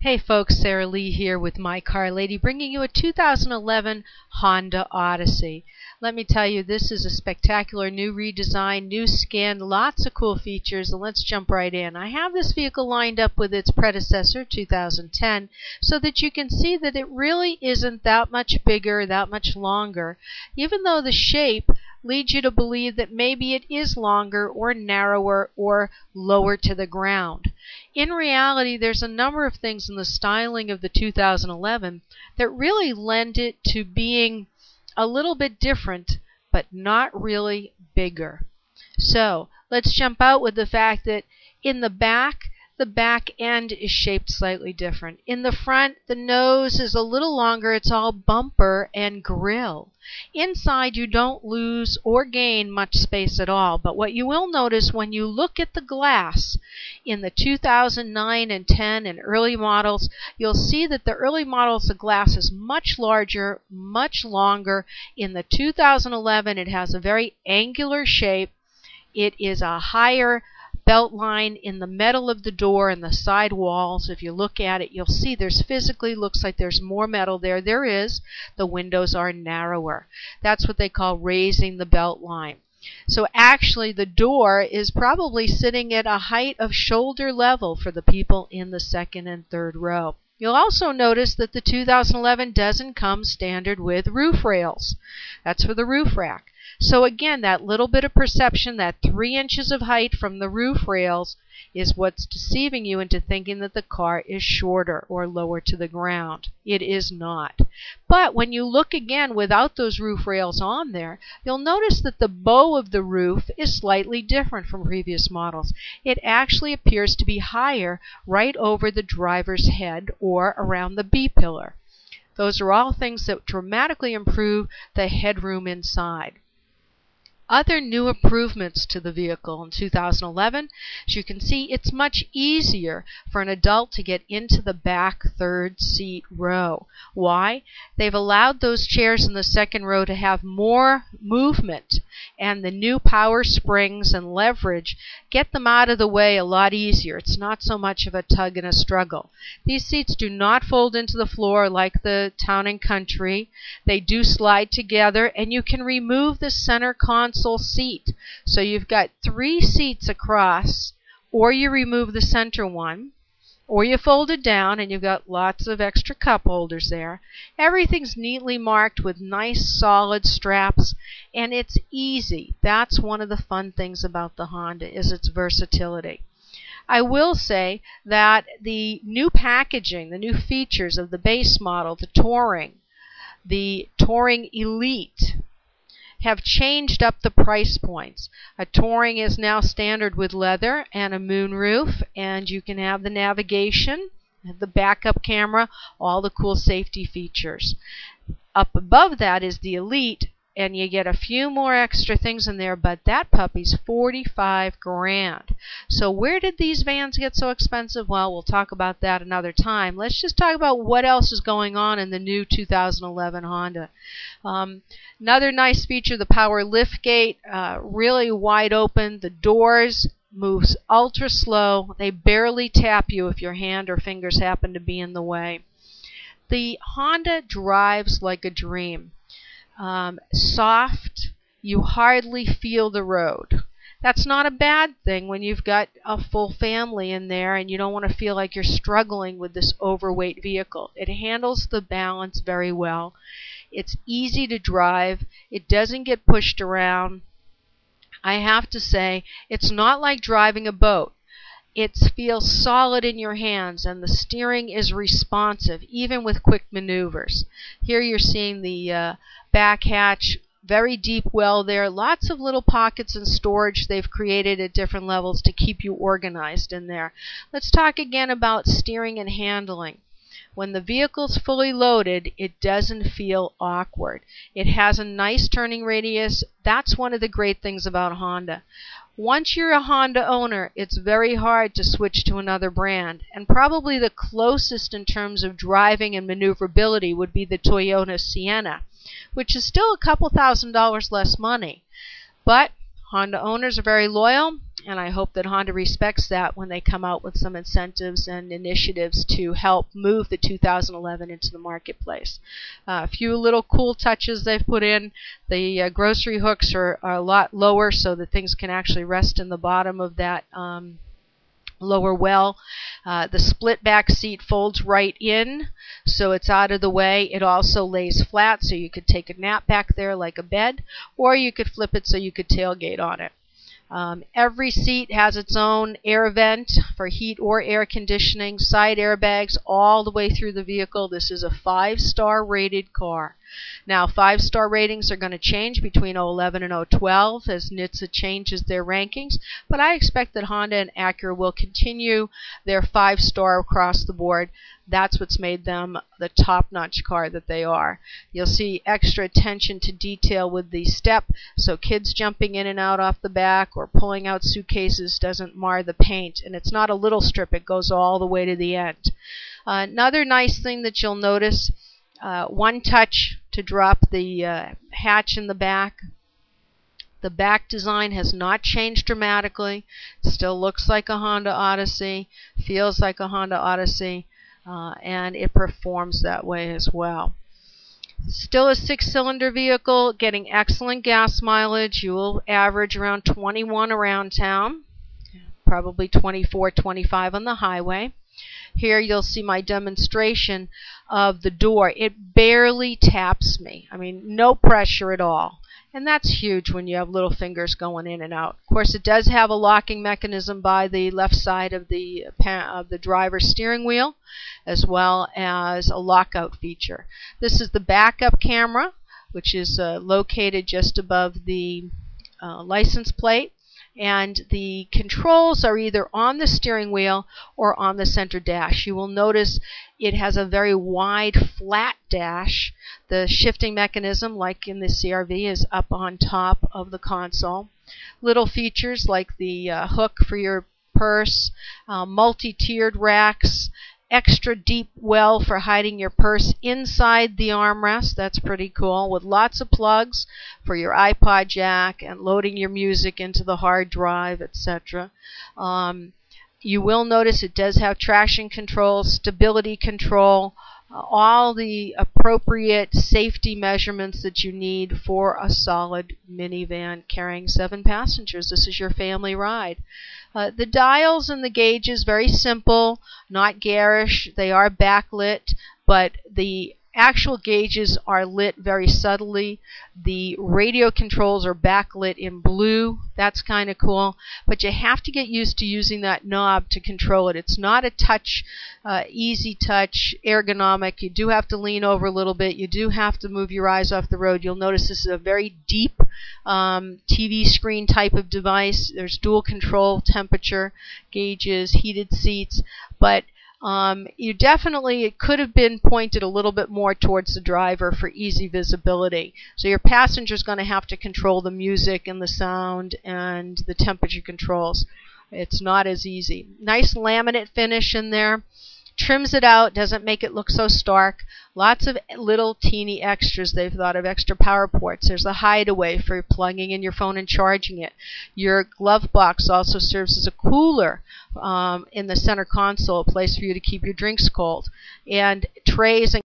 Hey folks, Sarah Lee here with My Car Lady, bringing you a 2011 Honda Odyssey. Let me tell you, this is a spectacular new redesign, new skin, lots of cool features, and let's jump right in. I have this vehicle lined up with its predecessor, 2010, so that you can see that it really isn't that much bigger, that much longer, even though the shape leads you to believe that maybe it is longer or narrower or lower to the ground. In reality, there's a number of things in the styling of the 2011 that really lend it to being a little bit different, but not really bigger. So let's jump out with the fact that in the back end is shaped slightly different. In the front, the nose is a little longer. It's all bumper and grille. Inside, you don't lose or gain much space at all. But what you will notice when you look at the glass in the 2009 and 10 and early models, you'll see that the early models, the glass is much larger, much longer. In the 2011, it has a very angular shape. It is a higher belt line in the metal of the door and the side walls. If you look at it, you'll see there's physically looks like there's more metal there. There is. The windows are narrower. That's what they call raising the belt line. So actually the door is probably sitting at a height of shoulder level for the people in the second and third row. You'll also notice that the 2011 doesn't come standard with roof rails. That's for the roof rack. So again, that little bit of perception, that 3 inches of height from the roof rails, is what's deceiving you into thinking that the car is shorter or lower to the ground. It is not. But when you look again without those roof rails on there, you'll notice that the bow of the roof is slightly different from previous models. It actually appears to be higher right over the driver's head or around the B-pillar. Those are all things that dramatically improve the headroom inside. Other new improvements to the vehicle in 2011, as you can see, it's much easier for an adult to get into the back third seat row. Why? They've allowed those chairs in the second row to have more movement, and the new power springs and leverage get them out of the way a lot easier. It's not so much of a tug and a struggle. These seats do not fold into the floor like the Town and Country. They do slide together, and you can remove the center console seat. So you've got 3 seats across, or you remove the center one, or you fold it down and you've got lots of extra cup holders there. Everything's neatly marked with nice solid straps, and it's easy. That's one of the fun things about the Honda, is its versatility. I will say that the new packaging, the new features of the base model, the Touring Elite, have changed up the price points. A Touring is now standard with leather and a moonroof, and you can have the navigation, the backup camera, all the cool safety features. Up above that is the Elite, and you get a few more extra things in there, but that puppy's $45 grand. So where did these vans get so expensive? Well, we'll talk about that another time. Let's just talk about what else is going on in the new 2011 Honda. Another nice feature, the power liftgate, really wide open. The doors moves ultra slow. They barely tap you if your hand or fingers happen to be in the way. The Honda drives like a dream. Soft, you hardly feel the road. That's not a bad thing when you've got a full family in there and you don't want to feel like you're struggling with this overweight vehicle. It handles the balance very well. It's easy to drive. It doesn't get pushed around. I have to say, it's not like driving a boat. It feels solid in your hands, and the steering is responsive, even with quick maneuvers. Here you're seeing the back hatch, very deep well there. Lots of little pockets and storage they've created at different levels to keep you organized in there. Let's talk again about steering and handling. When the vehicle's fully loaded, it doesn't feel awkward. It has a nice turning radius. That's one of the great things about Honda. Once you're a Honda owner, it's very hard to switch to another brand, and probably the closest in terms of driving and maneuverability would be the Toyota Sienna, which is still a couple $1,000s less money. But Honda owners are very loyal, And I hope that Honda respects that when they come out with some incentives and initiatives to help move the 2011 into the marketplace. A few little cool touches they've put in. The grocery hooks are a lot lower so that things can actually rest in the bottom of that lower well. The split back seat folds right in so it's out of the way. It also lays flat so you could take a nap back there like a bed, or you could flip it so you could tailgate on it. Every seat has its own air vent for heat or air conditioning, side airbags all the way through the vehicle. This is a 5-star rated car. Now, 5-star ratings are going to change between 2011 and 2012 as NHTSA changes their rankings, but I expect that Honda and Acura will continue their 5-star across the board. That's what's made them the top-notch car that they are. You'll see extra attention to detail with the step, so kids jumping in and out off the back or pulling out suitcases doesn't mar the paint. And it's not a little strip, it goes all the way to the end. Another nice thing that you'll notice, one touch to drop the hatch in the back. The back design has not changed dramatically. It still looks like a Honda Odyssey, feels like a Honda Odyssey, and it performs that way as well. Still a 6-cylinder vehicle, getting excellent gas mileage. You will average around 21 around town, probably 24, 25 on the highway. Here you'll see my demonstration of the door. It barely taps me. I mean, no pressure at all. And that's huge when you have little fingers going in and out. Of course, it does have a locking mechanism by the left side of the driver's steering wheel, as well as a lockout feature. This is the backup camera, which is located just above the license plate. And the controls are either on the steering wheel or on the center dash. You will notice it has a very wide, flat dash. The shifting mechanism, like in the CR-V, is up on top of the console. Little features like the hook for your purse, multi-tiered racks, extra deep well for hiding your purse inside the armrest. That's pretty cool, with lots of plugs for your iPod jack and loading your music into the hard drive, etc. You will notice it does have traction control, stability control, all the appropriate safety measurements that you need for a solid minivan carrying 7 passengers. This is your family ride. The dials and the gauges, very simple, not garish. They are backlit, but the actual gauges are lit very subtly. The radio controls are backlit in blue. That's kind of cool. But you have to get used to using that knob to control it. It's not a touch, easy touch, ergonomic. You do have to lean over a little bit. You do have to move your eyes off the road. You'll notice this is a very deep TV screen type of device. There's dual control, temperature gauges, heated seats, but you definitely, it could have been pointed a little bit more towards the driver for easy visibility. So your passenger's going to have to control the music and the sound and the temperature controls. It's not as easy. Nice laminate finish in there. Trims it out, doesn't make it look so stark. Lots of little teeny extras. They've thought of extra power ports. There's a hideaway for plugging in your phone and charging it. Your glove box also serves as a cooler in the center console, a place for you to keep your drinks cold. And trays and